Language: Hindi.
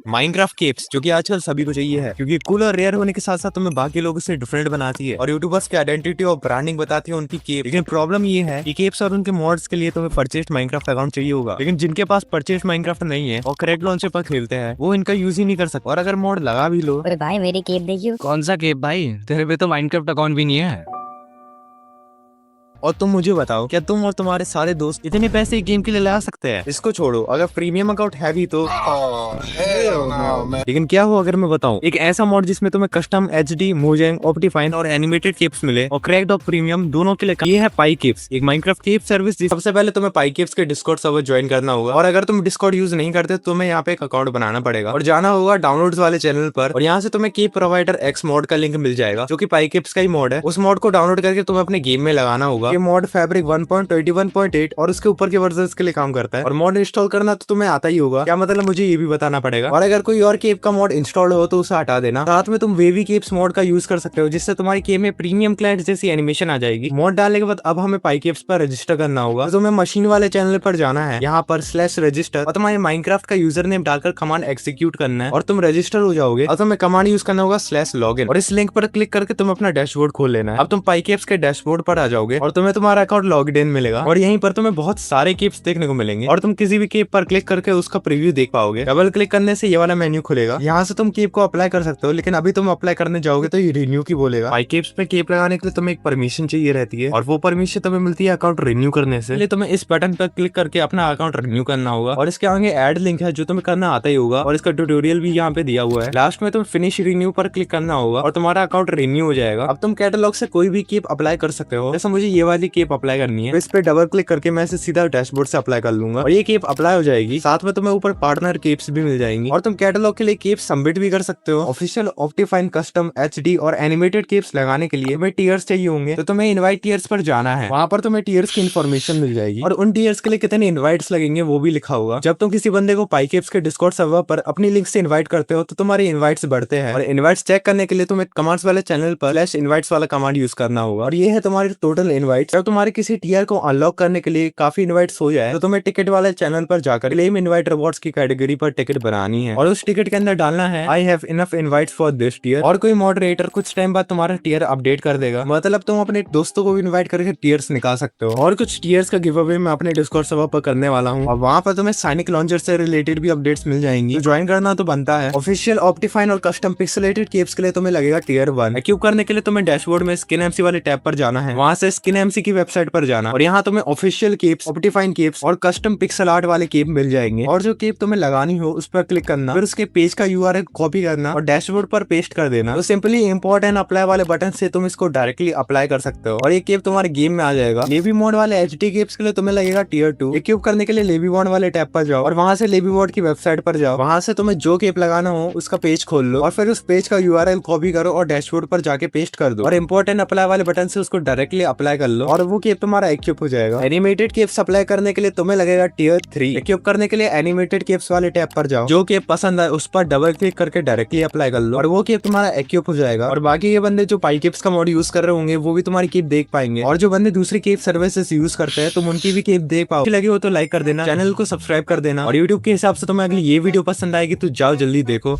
माइनक्राफ्ट केप्स, जो कि आजकल सभी को चाहिए है, क्योंकि कूल और रेयर होने के साथ साथ तुम्हें बाकी लोगों से डिफरेंट बनाती है और यूट्यूबर्स की आइडेंटिटी और ब्रांडिंग बताती है उनकी केप। लेकिन प्रॉब्लम ये है कि केप्स और उनके मॉड्स के लिए तुम्हें परचेस्ड माइनक्राफ्ट अकाउंट चाहिए होगा, लेकिन जिनके पास परचेस्ड माइनक्राफ्ट नहीं है और क्रैक्ड लॉन्चर पर खेलते हैं वो इनका यूज ही नहीं कर सकते। और अगर मॉड लगा भी लो, अरे भाई मेरी केप देखियो। कौन सा केप भाई? तेरे पे तो माइनक्राफ्ट अकाउंट भी नहीं है। और तुम मुझे बताओ, क्या तुम और तुम्हारे सारे दोस्त इतने पैसे गेम के लिए लगा सकते हैं? इसको छोड़ो, अगर प्रीमियम अकाउंट है भी तो लेकिन क्या हो अगर मैं बताऊं एक ऐसा मॉड जिसमें तुम्हें कस्टम एचडी मोजेंग ऑप्टिफाइन और एनिमेटेड केप्स मिले और क्रैक्ड और प्रीमियम दोनों के लिए। ये है पाई केप्स, एक माइनक्राफ्ट केप सर्विस। सबसे पहले तुम्हें पाई केप्स के डिस्कॉर्ड सर्वर ज्वाइन करना होगा, और अगर तुम डिस्कॉर्ड यूज नहीं करते तो तुम्हें यहाँ पे एक अकाउंट बनाना पड़ेगा और जाना होगा डाउनलोड्स वाले चैनल पर, और यहाँ से तुम्हें केप प्रोवाइडर एक्स मॉड का लिंक मिल जाएगा जो कि पाई केप्स का ही मॉड है। उस मॉड को डाउनलोड करके तुम्हें अपने गेम में लगाना होगा। ये मॉड फैब्रिक 1.21.8 और उसके ऊपर के वर्जन्स के लिए काम करता है, और मॉड इंस्टॉल करना तो तुम्हें आता ही होगा। क्या मतलब मुझे ये भी बताना पड़ेगा। और अगर कोई और केप का मॉड इंस्टॉल हो तो उसे हटा देना। साथ में तुम वेवी केप्स मॉड का यूज कर सकते हो, जिससे तुम्हारी गेम में प्रीमियम क्लाइंट जैसी एनिमेशन आ जाएगी। मॉड डालने के बाद अब हमें पाई केप्स पर रजिस्टर करना होगा, तो तुम्हें मशीन वाले चैनल पर जाना है, यहाँ पर /रजिस्टर और तुम्हारे माइनक्राफ्ट का यूजर नेम डालकर कमांड एक्सिक्यूट करना है और तुम रजिस्टर हो जाओगे। और तुम्हें कमांड यूज करना होगा /login, और इस लिंक पर क्लिक करके तुम अपना डैशबोर्ड खोल लेना है। अब तुम पाई केप्स के डैशबोर्ड पर आ जाओगे और तुम्हें तुम्हारा अकाउंट लॉग्ड इन मिलेगा, और यहीं पर तुम्हें बहुत सारे केप्स देखने को मिलेंगे और तुम किसी भी केप पर क्लिक करके उसका प्रीव्यू देख पाओगे। डबल क्लिक करने से ये वाला मेन्यू खुलेगा, यहाँ से तुम केप को अप्लाई कर सकते हो, लेकिन अभी तुम अप्लाई करने जाओगे तो ये रिन्यू की बोलेगा। पाई केप्स पे केप लगाने के लिए तुम्हें एक परमिशन चाहिए रहती है, और वो परमिशन तुम्हें मिलती है अकाउंट रिन्यू करने से। तुम्हें इस बटन पर क्लिक करके अपना अकाउंट रिन्यू करना होगा, और इसके आगे एड लिंक है जो तुम्हें करना आता ही होगा, और इसका ट्यूटोरियल भी यहाँ पे दिया हुआ है। लास्ट में तुम फिनिश रिन्यू पर क्लिक करना होगा और तुम्हारा अकाउंट रिन्यू हो जाएगा। अब तुम कैटलॉग से कोई भी केप अप्लाई कर सकते हो, जैसे मुझे ये वाली केप अप्लाई करनी है, तो इस पे डबल क्लिक करके मैं इसे सीधा डैशबोर्ड से अप्लाई कर लूंगा और ये केप अप्लाई हो जाएगी। साथ में तुम्हें ऊपर पार्टनर केप्स भी मिल जाएंगी, और तुम कैटलॉग के लिए केप सबमिट भी कर सकते हो। ऑफिशियल ऑप्टिफाइन कस्टम एचडी और एनिमेटेड केप्स लगाने के लिए तुम्हें टीयर्स चाहिए होंगे, तो तुम्हें इनवाइट टीयर्स पर जाना है। वहां पर तुम्हें टीयर्स की इन्फॉर्मेशन मिल जाएगी और उन टीयर्स के लिए कितने इनवाइट्स लगेंगे वो भी लिखा होगा। जब तुम किसी बंदे को पाई केप्स के डिस्कॉर्ड सर्वर पर अपनी लिंक से इनवाइट करते हो तो तुम्हारे इनवाइट्स बढ़ते हैं, और इनवाइट्स चेक करने के लिए तुम्हें कमांड्स वाले चैनल पर /invites वाला कमांड यूज करना होगा, और ये है तुम्हारी टोटल इनवाइट्स। जब तुम्हारे किसी टीयर को अनलॉक करने के लिए काफी इनवाइट्स हो जाए तो तुम्हें टिकट वाले चैनल पर जाकर क्लेम इनवाइट रिवॉर्ड्स की कैटेगरी पर टिकट बनानी है, और उस टिकट के अंदर डालना है I have enough invites for this tier, और कोई मॉडरेटर कुछ टाइम बाद तुम्हारा टीयर अपडेट कर देगा। मतलब तुम अपने दोस्तों को भी इनवाइट करके टीयर्स निकाल सकते हो। और कुछ टीयर्स का गिव अवे मैं अपने डिस्कॉर्ड सर्वर पर करने वाला हूँ, और वहाँ पर तुम्हें साइनिक लॉन्चर से रिलेटेड भी अपडेट्स मिल जाएंगी, तो ज्वाइन करना तो बनता है। ऑफिशियल ऑप्टिफाइन और कस्टम पिक्सेलेटेड केप्स के लिए तुम्हें लगेगा टीयर 1। एक्यूब करने के लिए तुम्हें डैशबोर्ड में स्किन एमसी वाले टैब पर जाना है, वहाँ से स्किन एमसी की वेबसाइट पर जाना, और यहाँ तुम्हें ऑफिशियल केप्स, ऑप्टिफाइन केप्स और कस्टम पिक्सल आर्ट वाले केप मिल जाएंगे, और जो केप तुम्हें लगानी हो उस पर क्लिक करना, फिर उसके पेज का यूआरएल कॉपी करना और डैशबोर्ड पर पेस्ट कर देना। तो सिंपली इंपोर्ट एंड अप्लाई वाले बटन से तुम इसको डायरेक्टली अप्लाई कर सकते हो और ये केप तुम्हारे गेम में आ जाएगा। लेवी मोड वाले एचडी केप्स के लिए तुम्हें लगेगा टीयर 2। एक्यूब करने के लिए लेवी मोड वाले टैब पर जाओ और वहां से लेवी मोड की वेबसाइट पर जाओ, वहां से तुम्हें जो केप लगाना हो उसका पेज खोल लो और फिर उस पेज का यूआरएल कॉपी करो और डैशबोर्ड पर जाके पेस्ट कर दो, और इंपोर्ट एंड अप्लाई वाले बटन से उसको डायरेक्टली अप्लाई कर लो और वो केप तुम्हारा एक्यूब हो जाएगा। एनिमेटेड केप्स अप्लाई करने के लिए तुम्हें लगेगा टीयर 3। एक्यूब करने के लिए एनिमेटेड केप्स वाले टैब पर जाओ, जो केप पसंद आए उस पर डबल क्लिक करके डायरेक्टली अप्लाई कर लो और वो केप तुम्हारा एक्यूब हो जाएगा। और बाकी ये बंदे जो पाई केप्स का मॉड यूज कर रहे होंगे वो भी तुम्हारी केप देख पाएंगे, और जो बंदे दूसरी केप सर्विसेज यूज करते हैं तुम उनकी भी केप देख पाओ। लगे हो तो लाइक कर देना, चैनल को सब्सक्राइब कर देना, और यूट्यूब के हिसाब से तुम्हें अगली ये वीडियो पसंद आएगी तो जाओ जल्दी देखो।